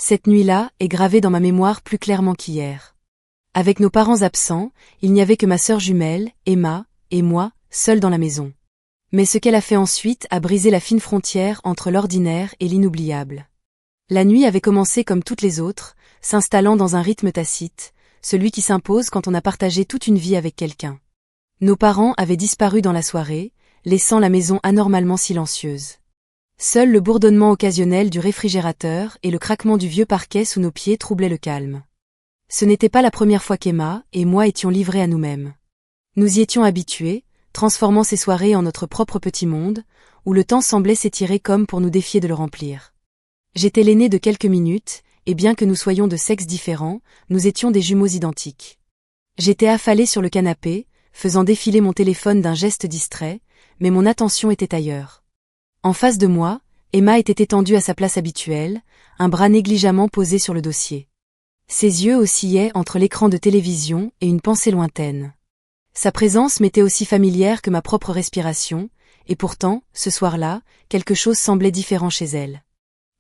Cette nuit-là est gravée dans ma mémoire plus clairement qu'hier. Avec nos parents absents, il n'y avait que ma sœur jumelle, Emma, et moi, seuls dans la maison. Mais ce qu'elle a fait ensuite a brisé la fine frontière entre l'ordinaire et l'inoubliable. La nuit avait commencé comme toutes les autres, s'installant dans un rythme tacite, celui qui s'impose quand on a partagé toute une vie avec quelqu'un. Nos parents avaient disparu dans la soirée, laissant la maison anormalement silencieuse. Seul le bourdonnement occasionnel du réfrigérateur et le craquement du vieux parquet sous nos pieds troublaient le calme. Ce n'était pas la première fois qu'Emma et moi étions livrés à nous-mêmes. Nous y étions habitués, transformant ces soirées en notre propre petit monde, où le temps semblait s'étirer comme pour nous défier de le remplir. J'étais l'aîné de quelques minutes, et bien que nous soyons de sexes différents, nous étions des jumeaux identiques. J'étais affalé sur le canapé, faisant défiler mon téléphone d'un geste distrait, mais mon attention était ailleurs. En face de moi, Emma était étendue à sa place habituelle, un bras négligemment posé sur le dossier. Ses yeux oscillaient entre l'écran de télévision et une pensée lointaine. Sa présence m'était aussi familière que ma propre respiration, et pourtant, ce soir-là, quelque chose semblait différent chez elle.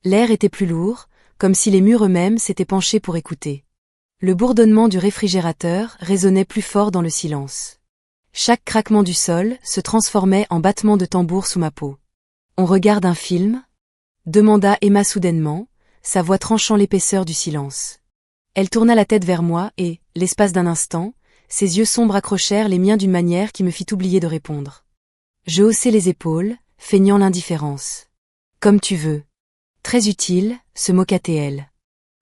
L'air était plus lourd, comme si les murs eux-mêmes s'étaient penchés pour écouter. Le bourdonnement du réfrigérateur résonnait plus fort dans le silence. Chaque craquement du sol se transformait en battement de tambour sous ma peau. « On regarde un film ?» demanda Emma soudainement, sa voix tranchant l'épaisseur du silence. Elle tourna la tête vers moi et, l'espace d'un instant, ses yeux sombres accrochèrent les miens d'une manière qui me fit oublier de répondre. Je haussai les épaules, feignant l'indifférence. « Comme tu veux. » Très utile, se moqua-t-elle.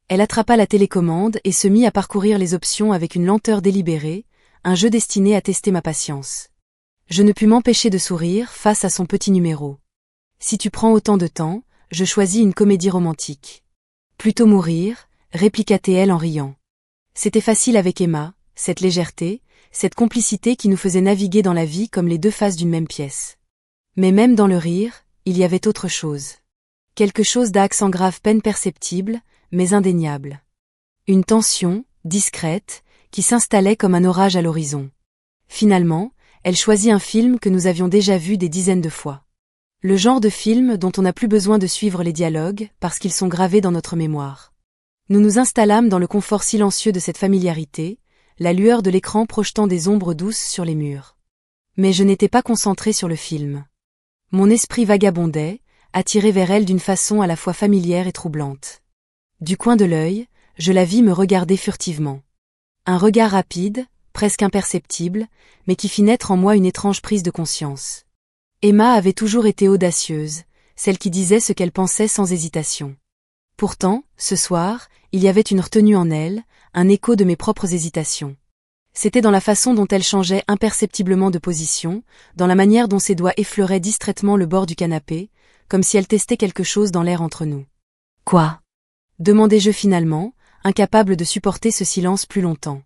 Elle attrapa la télécommande et se mit à parcourir les options avec une lenteur délibérée, un jeu destiné à tester ma patience. Je ne pus m'empêcher de sourire face à son petit numéro. Si tu prends autant de temps, je choisis une comédie romantique. Plutôt mourir, répliqua-t-elle en riant. C'était facile avec Emma, cette légèreté, cette complicité qui nous faisait naviguer dans la vie comme les deux faces d'une même pièce. Mais même dans le rire, il y avait autre chose. Quelque chose d'accent grave peine perceptible, mais indéniable. Une tension, discrète, qui s'installait comme un orage à l'horizon. Finalement, elle choisit un film que nous avions déjà vu des dizaines de fois. Le genre de film dont on n'a plus besoin de suivre les dialogues parce qu'ils sont gravés dans notre mémoire. Nous nous installâmes dans le confort silencieux de cette familiarité, la lueur de l'écran projetant des ombres douces sur les murs. Mais je n'étais pas concentré sur le film. Mon esprit vagabondait, attiré vers elle d'une façon à la fois familière et troublante. Du coin de l'œil, je la vis me regarder furtivement. Un regard rapide, presque imperceptible, mais qui fit naître en moi une étrange prise de conscience. Emma avait toujours été audacieuse, celle qui disait ce qu'elle pensait sans hésitation. Pourtant, ce soir, il y avait une retenue en elle, un écho de mes propres hésitations. C'était dans la façon dont elle changeait imperceptiblement de position, dans la manière dont ses doigts effleuraient distraitement le bord du canapé, comme si elle testait quelque chose dans l'air entre nous. « Quoi ?» demandai-je finalement, incapable de supporter ce silence plus longtemps.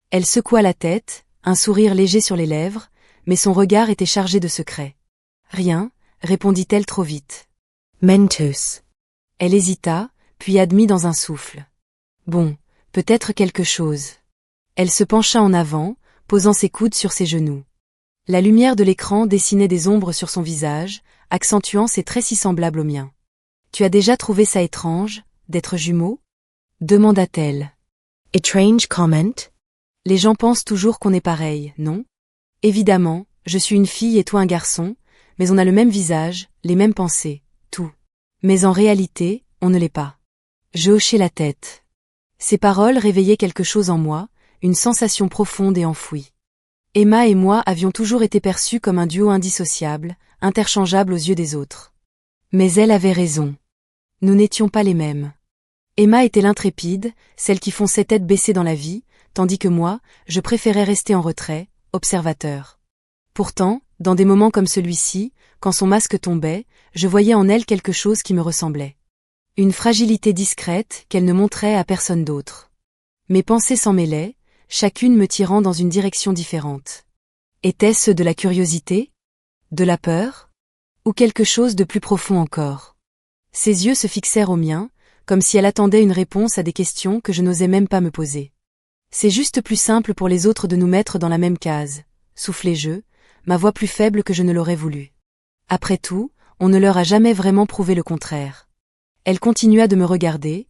Elle secoua la tête, un sourire léger sur les lèvres, mais son regard était chargé de secret. « Rien », répondit-elle trop vite. « Mentos. » Elle hésita, puis admit dans un souffle. « Bon, peut-être quelque chose. » Elle se pencha en avant, posant ses coudes sur ses genoux. La lumière de l'écran dessinait des ombres sur son visage, accentuant ses traits si semblables aux miens. « Tu as déjà trouvé ça étrange, d'être jumeaux ?» demanda-t-elle. « Strange comment ?» Les gens pensent toujours qu'on est pareil, non ? Évidemment, je suis une fille et toi un garçon, mais on a le même visage, les mêmes pensées, tout. Mais en réalité, on ne l'est pas. Je hochai la tête. Ces paroles réveillaient quelque chose en moi, une sensation profonde et enfouie. Emma et moi avions toujours été perçus comme un duo indissociable, interchangeable aux yeux des autres. Mais elle avait raison. Nous n'étions pas les mêmes. Emma était l'intrépide, celle qui fonçait tête baissée dans la vie, tandis que moi, je préférais rester en retrait, observateur. Pourtant, dans des moments comme celui-ci, quand son masque tombait, je voyais en elle quelque chose qui me ressemblait. Une fragilité discrète qu'elle ne montrait à personne d'autre. Mes pensées s'en mêlaient, chacune me tirant dans une direction différente. Était-ce de la curiosité ? De la peur ? Ou quelque chose de plus profond encore ? Ses yeux se fixèrent aux miens, comme si elle attendait une réponse à des questions que je n'osais même pas me poser. C'est juste plus simple pour les autres de nous mettre dans la même case, soufflai-je, ma voix plus faible que je ne l'aurais voulu. Après tout, on ne leur a jamais vraiment prouvé le contraire. Elle continua de me regarder,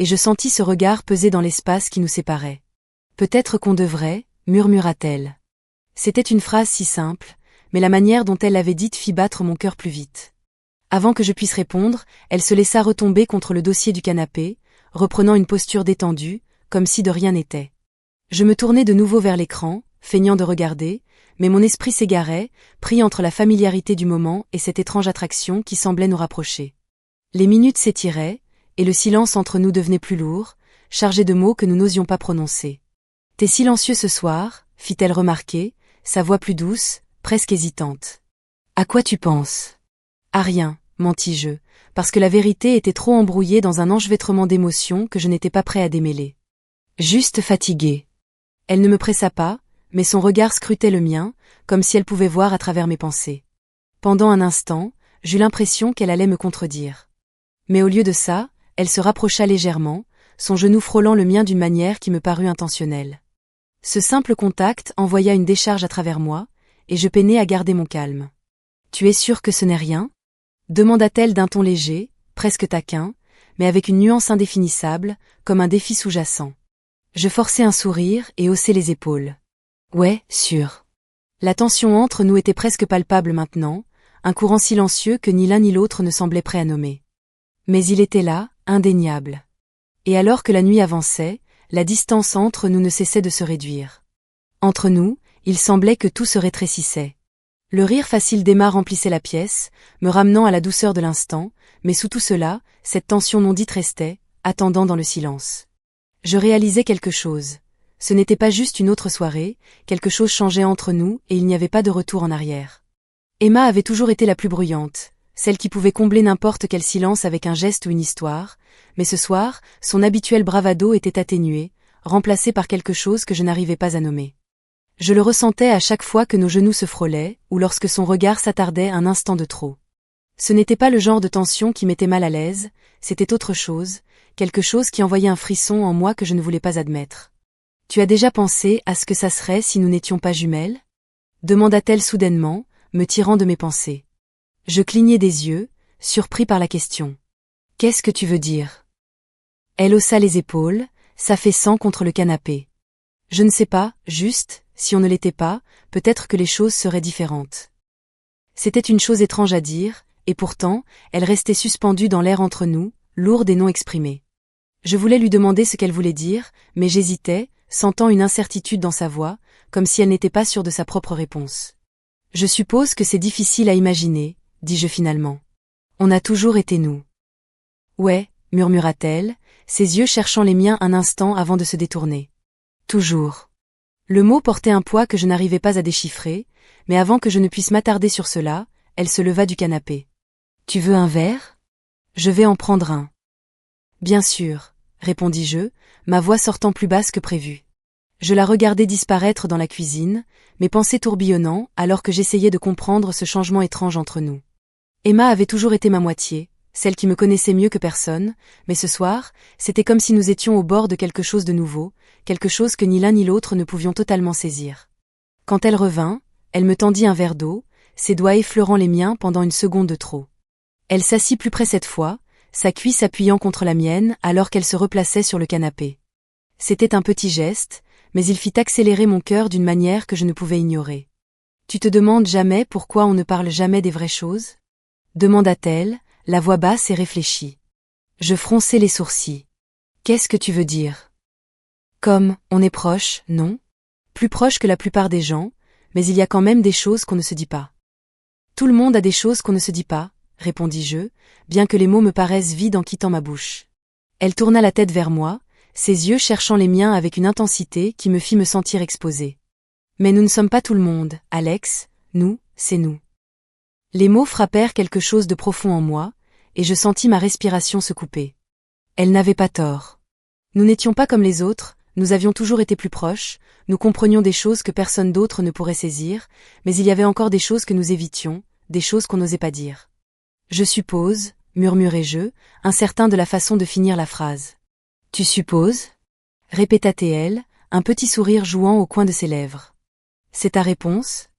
et je sentis ce regard peser dans l'espace qui nous séparait. Peut-être qu'on devrait, murmura-t-elle. C'était une phrase si simple, mais la manière dont elle l'avait dite fit battre mon cœur plus vite. Avant que je puisse répondre, elle se laissa retomber contre le dossier du canapé, reprenant une posture détendue, comme si de rien n'était. Je me tournai de nouveau vers l'écran, feignant de regarder, mais mon esprit s'égarait, pris entre la familiarité du moment et cette étrange attraction qui semblait nous rapprocher. Les minutes s'étiraient, et le silence entre nous devenait plus lourd, chargé de mots que nous n'osions pas prononcer. « T'es silencieux ce soir », fit-elle remarquer, sa voix plus douce, presque hésitante. « À quoi tu penses ?»« À rien, mentis-je, parce que la vérité était trop embrouillée dans un enchevêtrement d'émotions que je n'étais pas prêt à démêler. Juste fatiguée. » Elle ne me pressa pas, mais son regard scrutait le mien, comme si elle pouvait voir à travers mes pensées. Pendant un instant, j'eus l'impression qu'elle allait me contredire. Mais au lieu de ça, elle se rapprocha légèrement, son genou frôlant le mien d'une manière qui me parut intentionnelle. Ce simple contact envoya une décharge à travers moi, et je peinai à garder mon calme. « Tu es sûre que ce n'est rien ?» demanda-t-elle d'un ton léger, presque taquin, mais avec une nuance indéfinissable, comme un défi sous-jacent. Je forçai un sourire et haussai les épaules. « Ouais, sûr. » La tension entre nous était presque palpable maintenant, un courant silencieux que ni l'un ni l'autre ne semblait prêt à nommer. Mais il était là, indéniable. Et alors que la nuit avançait, la distance entre nous ne cessait de se réduire. Entre nous, il semblait que tout se rétrécissait. Le rire facile d'Emma remplissait la pièce, me ramenant à la douceur de l'instant, mais sous tout cela, cette tension non dite restait, attendant dans le silence. Je réalisais quelque chose. Ce n'était pas juste une autre soirée, quelque chose changeait entre nous et il n'y avait pas de retour en arrière. Emma avait toujours été la plus bruyante, celle qui pouvait combler n'importe quel silence avec un geste ou une histoire, mais ce soir, son habituel bravado était atténué, remplacé par quelque chose que je n'arrivais pas à nommer. Je le ressentais à chaque fois que nos genoux se frôlaient, ou lorsque son regard s'attardait un instant de trop. Ce n'était pas le genre de tension qui m'était mal à l'aise, c'était autre chose, quelque chose qui envoyait un frisson en moi que je ne voulais pas admettre. « Tu as déjà pensé à ce que ça serait si nous n'étions pas jumelles ?» demanda-t-elle soudainement, me tirant de mes pensées. Je clignai des yeux, surpris par la question. « Qu'est-ce que tu veux dire ?» Elle haussa les épaules, s'affaissant contre le canapé. « Je ne sais pas, juste, si on ne l'était pas, peut-être que les choses seraient différentes. » C'était une chose étrange à dire, et pourtant, elle restait suspendue dans l'air entre nous, lourde et non exprimée. Je voulais lui demander ce qu'elle voulait dire, mais j'hésitais, sentant une incertitude dans sa voix, comme si elle n'était pas sûre de sa propre réponse. « Je suppose que c'est difficile à imaginer, » dis-je finalement. « On a toujours été nous. »« Ouais, » murmura-t-elle, ses yeux cherchant les miens un instant avant de se détourner. « Toujours. » Le mot portait un poids que je n'arrivais pas à déchiffrer, mais avant que je ne puisse m'attarder sur cela, elle se leva du canapé. « Tu veux un verre ? Je vais en prendre un. »« Bien sûr, » répondis-je, ma voix sortant plus basse que prévu. Je la regardais disparaître dans la cuisine, mes pensées tourbillonnant alors que j'essayais de comprendre ce changement étrange entre nous. Emma avait toujours été ma moitié, celle qui me connaissait mieux que personne, mais ce soir, c'était comme si nous étions au bord de quelque chose de nouveau, quelque chose que ni l'un ni l'autre ne pouvions totalement saisir. Quand elle revint, elle me tendit un verre d'eau, ses doigts effleurant les miens pendant une seconde de trop. Elle s'assit plus près cette fois, sa cuisse appuyant contre la mienne alors qu'elle se replaçait sur le canapé. C'était un petit geste, mais il fit accélérer mon cœur d'une manière que je ne pouvais ignorer. « Tu te demandes jamais pourquoi on ne parle jamais des vraies choses ?» demanda-t-elle, la voix basse et réfléchie. Je fronçai les sourcils. « Qu'est-ce que tu veux dire ?»« Comme, on est proche, non ? Plus proche que la plupart des gens, mais il y a quand même des choses qu'on ne se dit pas. »« Tout le monde a des choses qu'on ne se dit pas, » répondis-je, bien que les mots me paraissent vides en quittant ma bouche. Elle tourna la tête vers moi, ses yeux cherchant les miens avec une intensité qui me fit me sentir exposée. « Mais nous ne sommes pas tout le monde, Alex, nous, c'est nous. » Les mots frappèrent quelque chose de profond en moi, et je sentis ma respiration se couper. Elle n'avait pas tort. Nous n'étions pas comme les autres, nous avions toujours été plus proches, nous comprenions des choses que personne d'autre ne pourrait saisir, mais il y avait encore des choses que nous évitions, des choses qu'on n'osait pas dire. « Je suppose, » murmurai-je, incertain de la façon de finir la phrase. « Tu supposes ?» répéta-t-elle, un petit sourire jouant au coin de ses lèvres. « C'est ta réponse ?»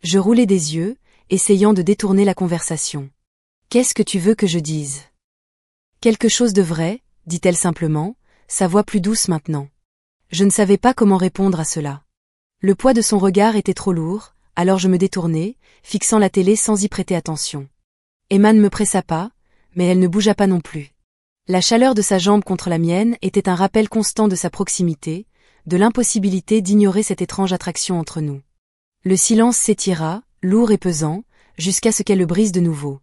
Je roulai des yeux, essayant de détourner la conversation. « Qu'est-ce que tu veux que je dise ?»« Quelque chose de vrai, dit-elle simplement, sa voix plus douce maintenant. Je ne savais pas comment répondre à cela. Le poids de son regard était trop lourd, alors je me détournai, fixant la télé sans y prêter attention. Emma ne me pressa pas, mais elle ne bougea pas non plus. La chaleur de sa jambe contre la mienne était un rappel constant de sa proximité, de l'impossibilité d'ignorer cette étrange attraction entre nous. Le silence s'étira, lourd et pesant, jusqu'à ce qu'elle le brise de nouveau.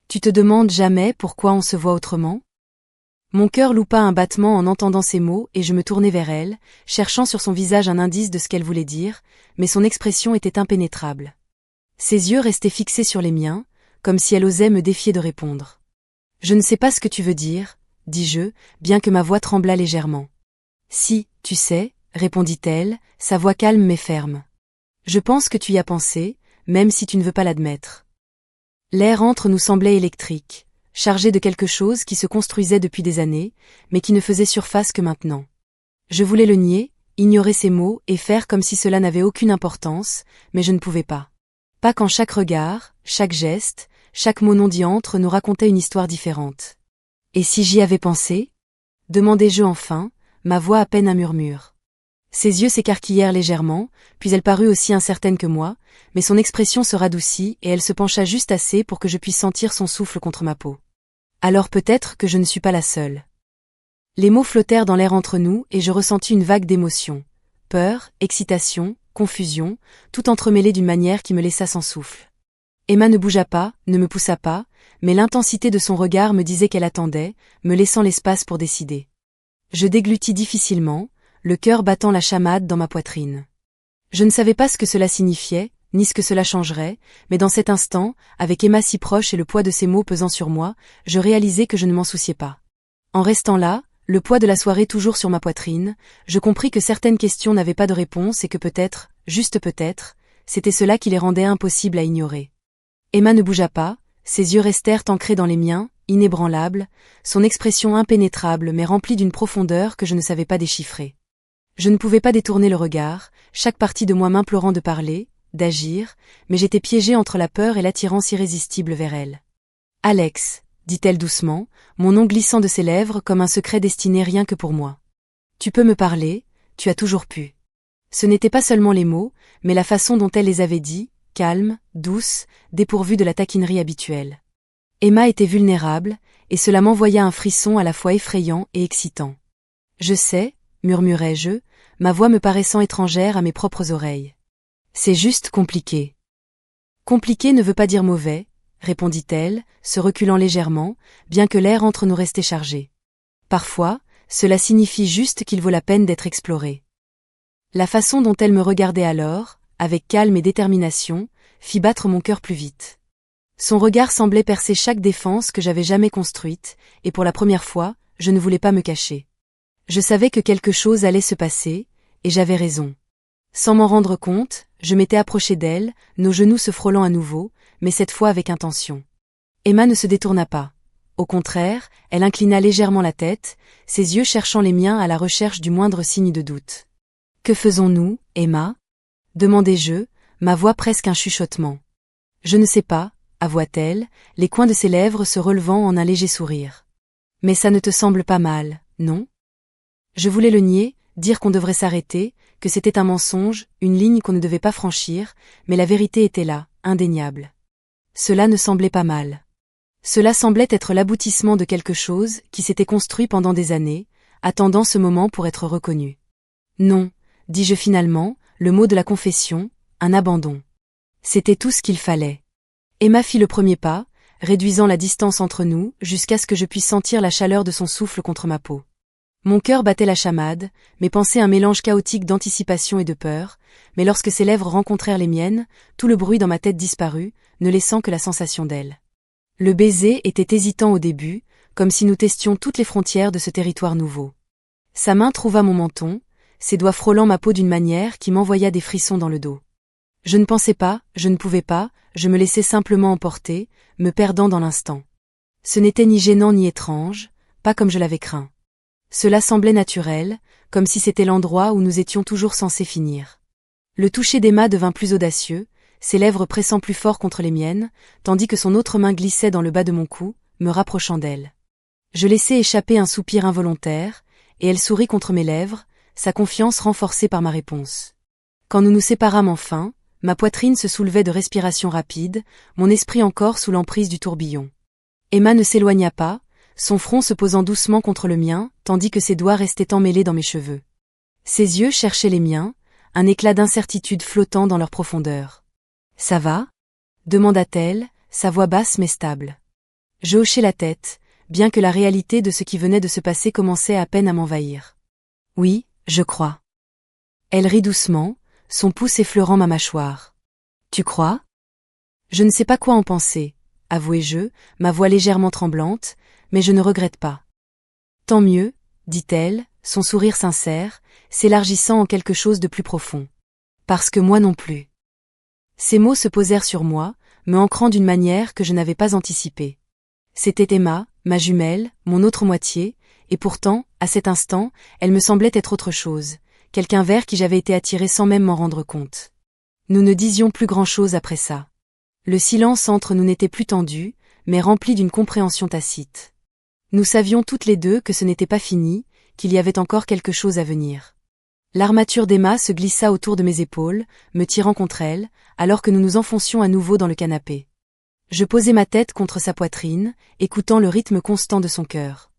Tu te demandes jamais pourquoi on se voit autrement ? Mon cœur loupa un battement en entendant ces mots et je me tournai vers elle, cherchant sur son visage un indice de ce qu'elle voulait dire, mais son expression était impénétrable. Ses yeux restaient fixés sur les miens, comme si elle osait me défier de répondre. Je ne sais pas ce que tu veux dire, dis-je, bien que ma voix tremblât légèrement. Si, tu sais, répondit-elle, sa voix calme mais ferme. Je pense que tu y as pensé, même si tu ne veux pas l'admettre. L'air entre nous semblait électrique, chargé de quelque chose qui se construisait depuis des années, mais qui ne faisait surface que maintenant. Je voulais le nier, ignorer ces mots et faire comme si cela n'avait aucune importance, mais je ne pouvais pas. Pas quand chaque regard, chaque geste, chaque mot non dit entre nous racontait une histoire différente. Et si j'y avais pensé ? Demandai-je enfin, ma voix à peine un murmure. Ses yeux s'écarquillèrent légèrement, puis elle parut aussi incertaine que moi, mais son expression se radoucit et elle se pencha juste assez pour que je puisse sentir son souffle contre ma peau. Alors peut-être que je ne suis pas la seule. Les mots flottèrent dans l'air entre nous et je ressentis une vague d'émotions. Peur, excitation, confusion, tout entremêlé d'une manière qui me laissa sans souffle. Emma ne bougea pas, ne me poussa pas, mais l'intensité de son regard me disait qu'elle attendait, me laissant l'espace pour décider. Je déglutis difficilement, le cœur battant la chamade dans ma poitrine. Je ne savais pas ce que cela signifiait, ni ce que cela changerait, mais dans cet instant, avec Emma si proche et le poids de ses mots pesant sur moi, je réalisai que je ne m'en souciais pas. En restant là, le poids de la soirée toujours sur ma poitrine, je compris que certaines questions n'avaient pas de réponse et que peut-être, juste peut-être, c'était cela qui les rendait impossibles à ignorer. Emma ne bougea pas, ses yeux restèrent ancrés dans les miens, inébranlables, son expression impénétrable mais remplie d'une profondeur que je ne savais pas déchiffrer. Je ne pouvais pas détourner le regard, chaque partie de moi m'implorant de parler, d'agir, mais j'étais piégée entre la peur et l'attirance irrésistible vers elle. « Alex », dit-elle doucement, mon nom glissant de ses lèvres comme un secret destiné rien que pour moi. « Tu peux me parler, tu as toujours pu. » Ce n'étaient pas seulement les mots, mais la façon dont elle les avait dits, calme, douce, dépourvue de la taquinerie habituelle. Emma était vulnérable, et cela m'envoya un frisson à la fois effrayant et excitant. « Je sais », murmurai-je, ma voix me paraissant étrangère à mes propres oreilles. C'est juste compliqué. Compliqué ne veut pas dire mauvais, répondit-elle, se reculant légèrement, bien que l'air entre nous restait chargé. Parfois, cela signifie juste qu'il vaut la peine d'être exploré. La façon dont elle me regardait alors, avec calme et détermination, fit battre mon cœur plus vite. Son regard semblait percer chaque défense que j'avais jamais construite, et pour la première fois, je ne voulais pas me cacher. Je savais que quelque chose allait se passer, et j'avais raison. Sans m'en rendre compte, je m'étais approché d'elle, nos genoux se frôlant à nouveau, mais cette fois avec intention. Emma ne se détourna pas. Au contraire, elle inclina légèrement la tête, ses yeux cherchant les miens à la recherche du moindre signe de doute. « Que faisons-nous, Emma ?» demandai-je, ma voix presque un chuchotement. « Je ne sais pas », avoua-t-elle, les coins de ses lèvres se relevant en un léger sourire. « Mais ça ne te semble pas mal, non ?» Je voulais le nier, dire qu'on devrait s'arrêter, que c'était un mensonge, une ligne qu'on ne devait pas franchir, mais la vérité était là, indéniable. Cela ne semblait pas mal. Cela semblait être l'aboutissement de quelque chose qui s'était construit pendant des années, attendant ce moment pour être reconnu. Non, dis-je finalement, le mot de la confession, un abandon. C'était tout ce qu'il fallait. Emma fit le premier pas, réduisant la distance entre nous, jusqu'à ce que je puisse sentir la chaleur de son souffle contre ma peau. Mon cœur battait la chamade, mes pensées un mélange chaotique d'anticipation et de peur, mais lorsque ses lèvres rencontrèrent les miennes, tout le bruit dans ma tête disparut, ne laissant que la sensation d'elle. Le baiser était hésitant au début, comme si nous testions toutes les frontières de ce territoire nouveau. Sa main trouva mon menton, ses doigts frôlant ma peau d'une manière qui m'envoya des frissons dans le dos. Je ne pensais pas, je ne pouvais pas, je me laissais simplement emporter, me perdant dans l'instant. Ce n'était ni gênant ni étrange, pas comme je l'avais craint. Cela semblait naturel, comme si c'était l'endroit où nous étions toujours censés finir. Le toucher d'Emma devint plus audacieux, ses lèvres pressant plus fort contre les miennes, tandis que son autre main glissait dans le bas de mon cou, me rapprochant d'elle. Je laissai échapper un soupir involontaire, et elle sourit contre mes lèvres, sa confiance renforcée par ma réponse. Quand nous nous séparâmes enfin, ma poitrine se soulevait de respiration rapide, mon esprit encore sous l'emprise du tourbillon. Emma ne s'éloigna pas, son front se posant doucement contre le mien, tandis que ses doigts restaient emmêlés dans mes cheveux. Ses yeux cherchaient les miens, un éclat d'incertitude flottant dans leur profondeur. « Ça va ?» demanda-t-elle, sa voix basse mais stable. Je hochai la tête, bien que la réalité de ce qui venait de se passer commençait à peine à m'envahir. « Oui, je crois. » Elle rit doucement, son pouce effleurant ma mâchoire. « Tu crois ?» Je ne sais pas quoi en penser, avouai-je, ma voix légèrement tremblante, mais je ne regrette pas. « Tant mieux, » dit-elle, son sourire sincère, s'élargissant en quelque chose de plus profond. « Parce que moi non plus. » Ces mots se posèrent sur moi, me ancrant d'une manière que je n'avais pas anticipée. C'était Emma, ma jumelle, mon autre moitié, et pourtant, à cet instant, elle me semblait être autre chose, quelqu'un vers qui j'avais été attiré sans même m'en rendre compte. Nous ne disions plus grand-chose après ça. Le silence entre nous n'était plus tendu, mais rempli d'une compréhension tacite. Nous savions toutes les deux que ce n'était pas fini, qu'il y avait encore quelque chose à venir. L'armature d'Emma se glissa autour de mes épaules, me tirant contre elle, alors que nous nous enfoncions à nouveau dans le canapé. Je posai ma tête contre sa poitrine, écoutant le rythme constant de son cœur.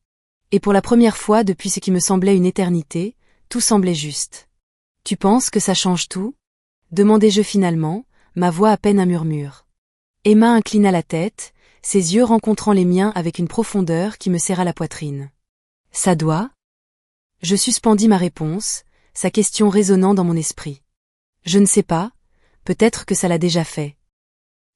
Et pour la première fois depuis ce qui me semblait une éternité, tout semblait juste. « Tu penses que ça change tout ?» demandai-je finalement, ma voix à peine un murmure. Emma inclina la tête, ses yeux rencontrant les miens avec une profondeur qui me serra la poitrine. « Ça doit ?» Je suspendis ma réponse, sa question résonnant dans mon esprit. « Je ne sais pas, peut-être que ça l'a déjà fait. »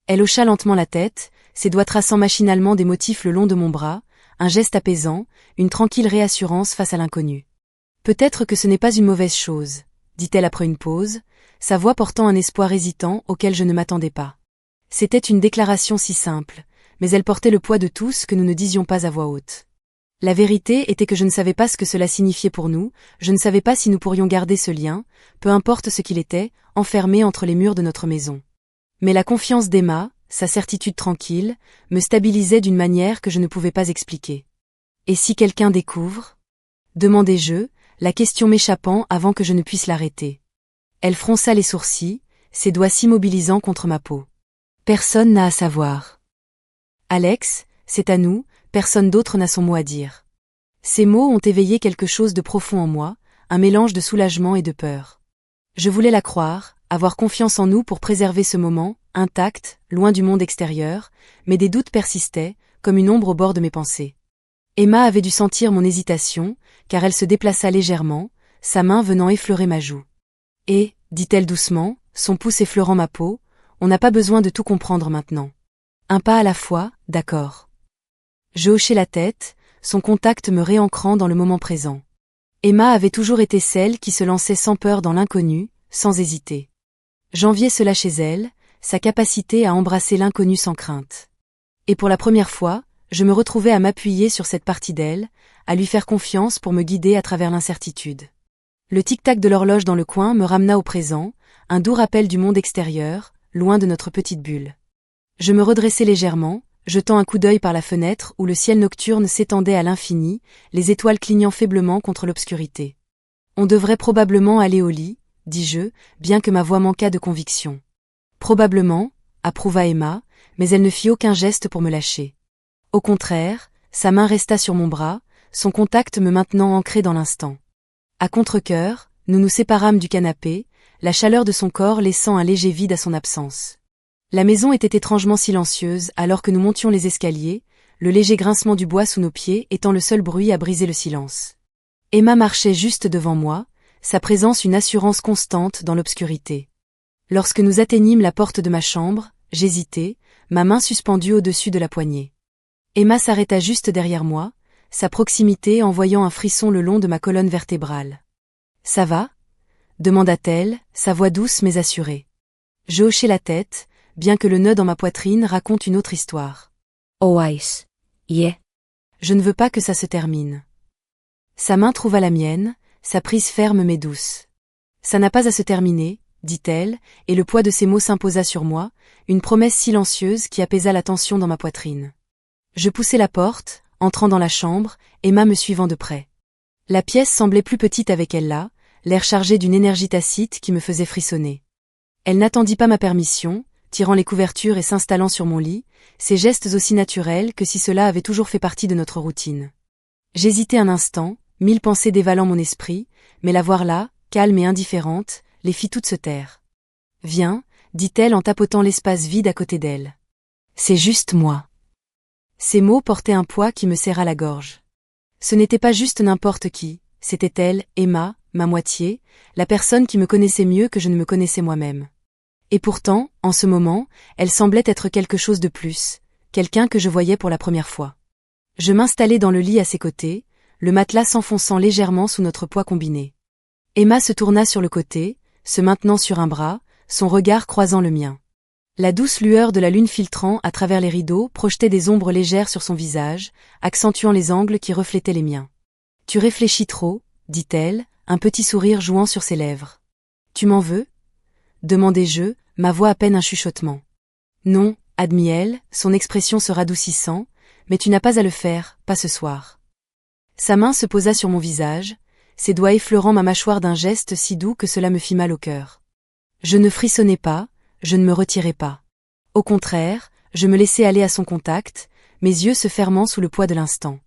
Elle hocha lentement la tête, ses doigts traçant machinalement des motifs le long de mon bras, un geste apaisant, une tranquille réassurance face à l'inconnu. « Peut-être que ce n'est pas une mauvaise chose, » dit-elle après une pause, sa voix portant un espoir hésitant auquel je ne m'attendais pas. C'était une déclaration si simple, mais elle portait le poids de tout ce que nous ne disions pas à voix haute. La vérité était que je ne savais pas ce que cela signifiait pour nous, je ne savais pas si nous pourrions garder ce lien, peu importe ce qu'il était, enfermé entre les murs de notre maison. Mais la confiance d'Emma, sa certitude tranquille, me stabilisait d'une manière que je ne pouvais pas expliquer. « Et si quelqu'un découvre ?» demandai-je, la question m'échappant avant que je ne puisse l'arrêter. Elle fronça les sourcils, ses doigts s'immobilisant contre ma peau. « Personne n'a à savoir. »« Alex, c'est à nous, personne d'autre n'a son mot à dire. » Ces mots ont éveillé quelque chose de profond en moi, un mélange de soulagement et de peur. Je voulais la croire, avoir confiance en nous pour préserver ce moment, intact, loin du monde extérieur, mais des doutes persistaient, comme une ombre au bord de mes pensées. Emma avait dû sentir mon hésitation, car elle se déplaça légèrement, sa main venant effleurer ma joue. « Et, dit-elle doucement, son pouce effleurant ma peau, on n'a pas besoin de tout comprendre maintenant. Un pas à la fois, d'accord. » Je hochai la tête, son contact me réancrant dans le moment présent. Emma avait toujours été celle qui se lançait sans peur dans l'inconnu, sans hésiter. J'enviais cela chez elle, sa capacité à embrasser l'inconnu sans crainte. Et pour la première fois, je me retrouvais à m'appuyer sur cette partie d'elle, à lui faire confiance pour me guider à travers l'incertitude. Le tic-tac de l'horloge dans le coin me ramena au présent, un doux rappel du monde extérieur, loin de notre petite bulle. Je me redressai légèrement, jetant un coup d'œil par la fenêtre où le ciel nocturne s'étendait à l'infini, les étoiles clignant faiblement contre l'obscurité. « On devrait probablement aller au lit, » dis-je, bien que ma voix manquât de conviction. « Probablement, » approuva Emma, mais elle ne fit aucun geste pour me lâcher. Au contraire, sa main resta sur mon bras, son contact me maintenant ancré dans l'instant. À contre-cœur, nous nous séparâmes du canapé, la chaleur de son corps laissant un léger vide à son absence. La maison était étrangement silencieuse alors que nous montions les escaliers, le léger grincement du bois sous nos pieds étant le seul bruit à briser le silence. Emma marchait juste devant moi, sa présence une assurance constante dans l'obscurité. Lorsque nous atteignîmes la porte de ma chambre, j'hésitai, ma main suspendue au-dessus de la poignée. Emma s'arrêta juste derrière moi, sa proximité envoyant un frisson le long de ma colonne vertébrale. « Ça va ?» demanda-t-elle, sa voix douce mais assurée. Je hochai la tête, bien que le nœud dans ma poitrine raconte une autre histoire. « Always. Yeah. » Je ne veux pas que ça se termine. Sa main trouva la mienne, sa prise ferme mais douce. « Ça n'a pas à se terminer, » dit-elle, et le poids de ses mots s'imposa sur moi, une promesse silencieuse qui apaisa la tension dans ma poitrine. Je poussai la porte, Entrant dans la chambre, Emma me suivant de près. La pièce semblait plus petite avec elle là, l'air chargé d'une énergie tacite qui me faisait frissonner. Elle n'attendit pas ma permission, tirant les couvertures et s'installant sur mon lit, ses gestes aussi naturels que si cela avait toujours fait partie de notre routine. J'hésitai un instant, 1000 pensées dévalant mon esprit, mais la voir là, calme et indifférente, les fit toutes se taire. « Viens », dit-elle en tapotant l'espace vide à côté d'elle. « C'est juste moi. » Ces mots portaient un poids qui me serra la gorge. Ce n'était pas juste n'importe qui, c'était elle, Emma, ma moitié, la personne qui me connaissait mieux que je ne me connaissais moi-même. Et pourtant, en ce moment, elle semblait être quelque chose de plus, quelqu'un que je voyais pour la première fois. Je m'installai dans le lit à ses côtés, le matelas s'enfonçant légèrement sous notre poids combiné. Emma se tourna sur le côté, se maintenant sur un bras, son regard croisant le mien. La douce lueur de la lune filtrant à travers les rideaux projetait des ombres légères sur son visage, accentuant les angles qui reflétaient les miens. « Tu réfléchis trop », dit-elle, un petit sourire jouant sur ses lèvres. « Tu m'en veux ?» demandai-je, ma voix à peine un chuchotement. « Non », admit-elle, son expression se radoucissant, « mais tu n'as pas à le faire, pas ce soir. » Sa main se posa sur mon visage, ses doigts effleurant ma mâchoire d'un geste si doux que cela me fit mal au cœur. Je ne frissonnais pas, je ne me retirais pas. Au contraire, je me laissais aller à son contact, mes yeux se fermant sous le poids de l'instant.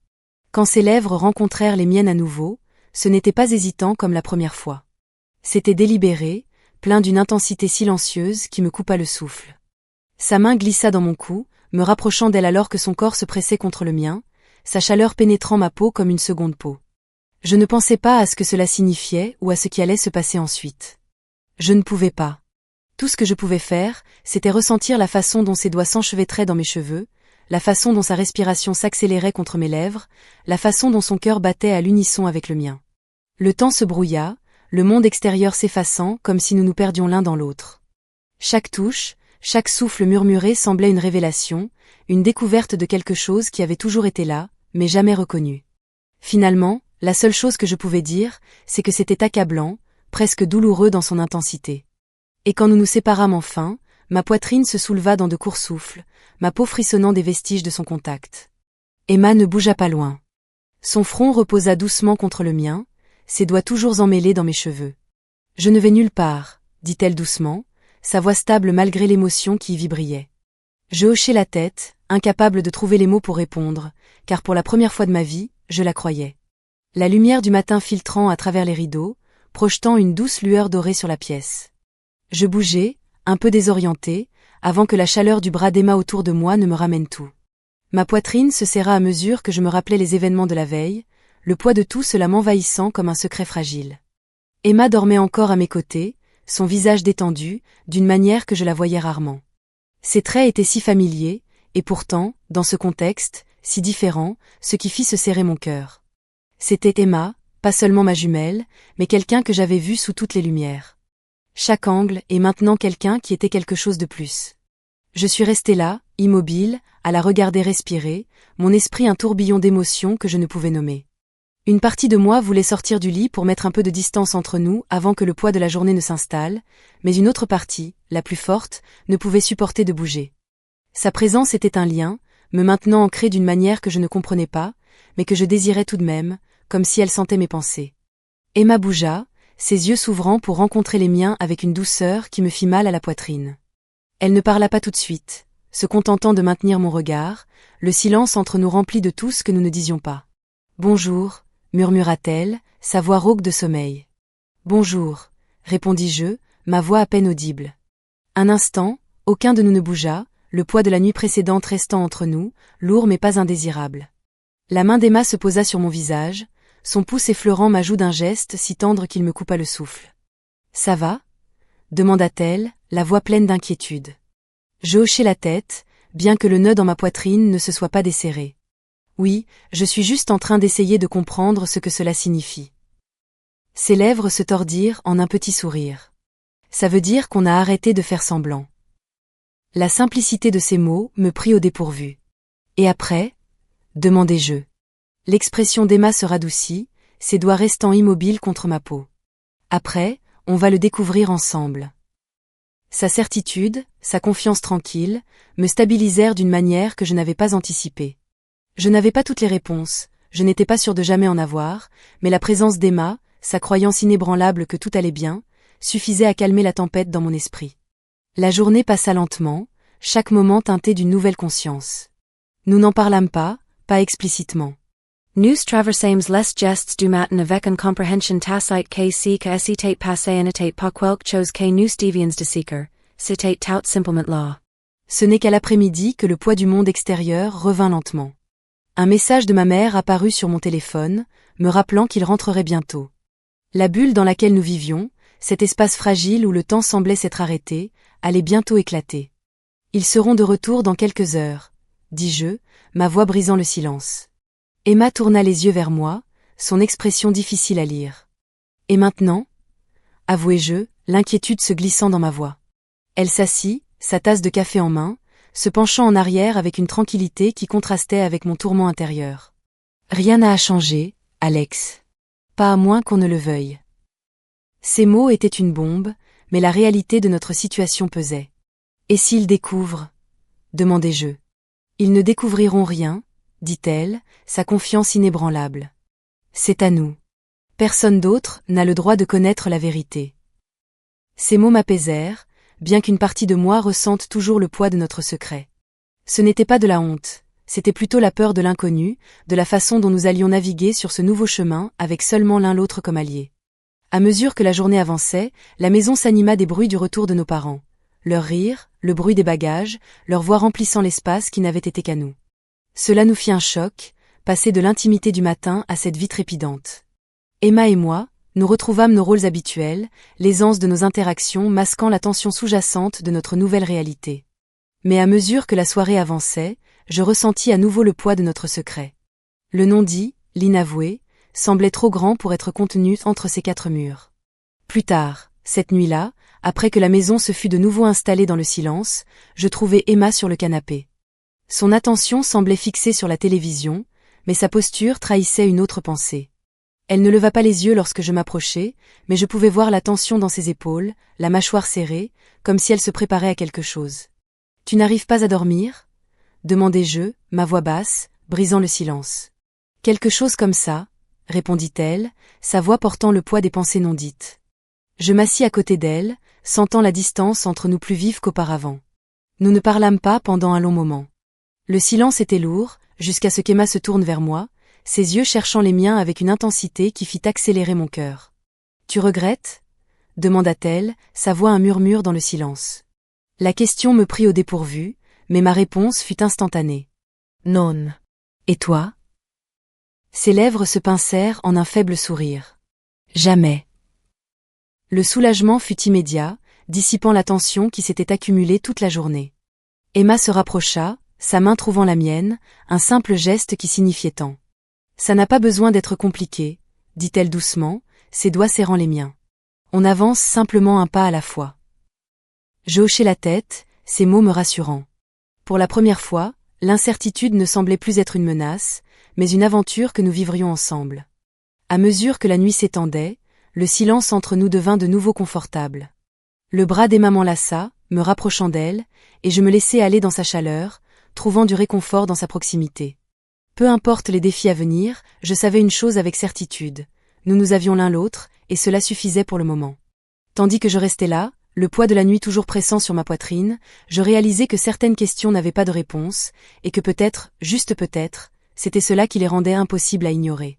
Quand ses lèvres rencontrèrent les miennes à nouveau, ce n'était pas hésitant comme la première fois. C'était délibéré, plein d'une intensité silencieuse qui me coupa le souffle. Sa main glissa dans mon cou, me rapprochant d'elle alors que son corps se pressait contre le mien, sa chaleur pénétrant ma peau comme une seconde peau. Je ne pensais pas à ce que cela signifiait ou à ce qui allait se passer ensuite. Je ne pouvais pas. Tout ce que je pouvais faire, c'était ressentir la façon dont ses doigts s'enchevêtraient dans mes cheveux, la façon dont sa respiration s'accélérait contre mes lèvres, la façon dont son cœur battait à l'unisson avec le mien. Le temps se brouilla, le monde extérieur s'effaçant comme si nous nous perdions l'un dans l'autre. Chaque touche, chaque souffle murmuré semblait une révélation, une découverte de quelque chose qui avait toujours été là, mais jamais reconnu. Finalement, la seule chose que je pouvais dire, c'est que c'était accablant, presque douloureux dans son intensité. Et quand nous nous séparâmes enfin, ma poitrine se souleva dans de courts souffles, ma peau frissonnant des vestiges de son contact. Emma ne bougea pas loin. Son front reposa doucement contre le mien, ses doigts toujours emmêlés dans mes cheveux. « Je ne vais nulle part », dit-elle doucement, sa voix stable malgré l'émotion qui y vibrillait. Je hochai la tête, incapable de trouver les mots pour répondre, car pour la première fois de ma vie, je la croyais. La lumière du matin filtrant à travers les rideaux, projetant une douce lueur dorée sur la pièce. Je bougeai, un peu désorienté, avant que la chaleur du bras d'Emma autour de moi ne me ramène tout. Ma poitrine se serra à mesure que je me rappelais les événements de la veille, le poids de tout cela m'envahissant comme un secret fragile. Emma dormait encore à mes côtés, son visage détendu, d'une manière que je la voyais rarement. Ses traits étaient si familiers, et pourtant, dans ce contexte, si différent, ce qui fit se serrer mon cœur. C'était Emma, pas seulement ma jumelle, mais quelqu'un que j'avais vu sous toutes les lumières. Chaque angle est maintenant quelqu'un qui était quelque chose de plus. Je suis restée là, immobile, à la regarder respirer, mon esprit un tourbillon d'émotions que je ne pouvais nommer. Une partie de moi voulait sortir du lit pour mettre un peu de distance entre nous avant que le poids de la journée ne s'installe, mais une autre partie, la plus forte, ne pouvait supporter de bouger. Sa présence était un lien, me maintenant ancré d'une manière que je ne comprenais pas, mais que je désirais tout de même, comme si elle sentait mes pensées. Emma bougea, ses yeux s'ouvrant pour rencontrer les miens avec une douceur qui me fit mal à la poitrine. Elle ne parla pas tout de suite, se contentant de maintenir mon regard, le silence entre nous rempli de tout ce que nous ne disions pas. « Bonjour », murmura-t-elle, sa voix rauque de sommeil. « Bonjour », répondis-je, ma voix à peine audible. Un instant, aucun de nous ne bougea, le poids de la nuit précédente restant entre nous, lourd mais pas indésirable. La main d'Emma se posa sur mon visage, son pouce effleurant ma joue d'un geste si tendre qu'il me coupa le souffle. « Ça va ?» demanda-t-elle, la voix pleine d'inquiétude. Je hochai la tête, bien que le nœud dans ma poitrine ne se soit pas desserré. Oui, je suis juste en train d'essayer de comprendre ce que cela signifie. Ses lèvres se tordirent en un petit sourire. Ça veut dire qu'on a arrêté de faire semblant. La simplicité de ces mots me prit au dépourvu. Et après ? Demandai-je. L'expression d'Emma se radoucit, ses doigts restant immobiles contre ma peau. Après, on va le découvrir ensemble. Sa certitude, sa confiance tranquille, me stabilisèrent d'une manière que je n'avais pas anticipée. Je n'avais pas toutes les réponses, je n'étais pas sûre de jamais en avoir, mais la présence d'Emma, sa croyance inébranlable que tout allait bien, suffisait à calmer la tempête dans mon esprit. La journée passa lentement, chaque moment teinté d'une nouvelle conscience. Nous n'en parlâmes pas explicitement. Nous traversâmes les gestes du matin avec une compréhension tacite que si que s'était passé n'était pas quelque chose que nous devions de seeker, c'était tout simplement là. Ce n'est qu'à l'après-midi que le poids du monde extérieur revint lentement. Un message de ma mère apparut sur mon téléphone, me rappelant qu'il rentrerait bientôt. La bulle dans laquelle nous vivions, cet espace fragile où le temps semblait s'être arrêté, allait bientôt éclater. Ils seront de retour dans quelques heures, dis-je, ma voix brisant le silence. Emma tourna les yeux vers moi, son expression difficile à lire. Et maintenant? Avouai-je, l'inquiétude se glissant dans ma voix. Elle s'assit, sa tasse de café en main, se penchant en arrière avec une tranquillité qui contrastait avec mon tourment intérieur. Rien n'a à changer, Alex. Pas à moins qu'on ne le veuille. Ces mots étaient une bombe, mais la réalité de notre situation pesait. Et s'ils découvrent? Demandai-je. Ils ne découvriront rien, dit-elle, sa confiance inébranlable. C'est à nous. Personne d'autre n'a le droit de connaître la vérité. Ces mots m'apaisèrent, bien qu'une partie de moi ressente toujours le poids de notre secret. Ce n'était pas de la honte, c'était plutôt la peur de l'inconnu, de la façon dont nous allions naviguer sur ce nouveau chemin avec seulement l'un l'autre comme alliés. À mesure que la journée avançait, la maison s'anima des bruits du retour de nos parents. Leur rire, le bruit des bagages, leur voix remplissant l'espace qui n'avait été qu'à nous. Cela nous fit un choc, passer de l'intimité du matin à cette vie trépidante. Emma et moi, nous retrouvâmes nos rôles habituels, l'aisance de nos interactions masquant la tension sous-jacente de notre nouvelle réalité. Mais à mesure que la soirée avançait, je ressentis à nouveau le poids de notre secret. Le non-dit, l'inavoué, semblait trop grand pour être contenu entre ces quatre murs. Plus tard, cette nuit-là, après que la maison se fût de nouveau installée dans le silence, je trouvai Emma sur le canapé. Son attention semblait fixée sur la télévision, mais sa posture trahissait une autre pensée. Elle ne leva pas les yeux lorsque je m'approchai, mais je pouvais voir la tension dans ses épaules, la mâchoire serrée, comme si elle se préparait à quelque chose. « Tu n'arrives pas à dormir ?» demandai-je, ma voix basse, brisant le silence. « Quelque chose comme ça, » répondit-elle, sa voix portant le poids des pensées non dites. Je m'assis à côté d'elle, sentant la distance entre nous plus vive qu'auparavant. Nous ne parlâmes pas pendant un long moment. Le silence était lourd, jusqu'à ce qu'Emma se tourne vers moi, ses yeux cherchant les miens avec une intensité qui fit accélérer mon cœur. « Tu regrettes ?» demanda-t-elle, sa voix un murmure dans le silence. La question me prit au dépourvu, mais ma réponse fut instantanée. « Non. Et toi ?» Ses lèvres se pincèrent en un faible sourire. « Jamais. » Le soulagement fut immédiat, dissipant la tension qui s'était accumulée toute la journée. Emma se rapprocha, sa main trouvant la mienne, un simple geste qui signifiait tant. « Ça n'a pas besoin d'être compliqué, » dit-elle doucement, ses doigts serrant les miens. « On avance simplement un pas à la fois. » Je hochai la tête, ces mots me rassurant. Pour la première fois, l'incertitude ne semblait plus être une menace, mais une aventure que nous vivrions ensemble. À mesure que la nuit s'étendait, le silence entre nous devint de nouveau confortable. Le bras d'Emma m'enlaça, me rapprochant d'elle, et je me laissai aller dans sa chaleur, trouvant du réconfort dans sa proximité. Peu importe les défis à venir, je savais une chose avec certitude. Nous nous avions l'un l'autre, et cela suffisait pour le moment. Tandis que je restais là, le poids de la nuit toujours pressant sur ma poitrine, je réalisais que certaines questions n'avaient pas de réponse, et que peut-être, juste peut-être, c'était cela qui les rendait impossibles à ignorer.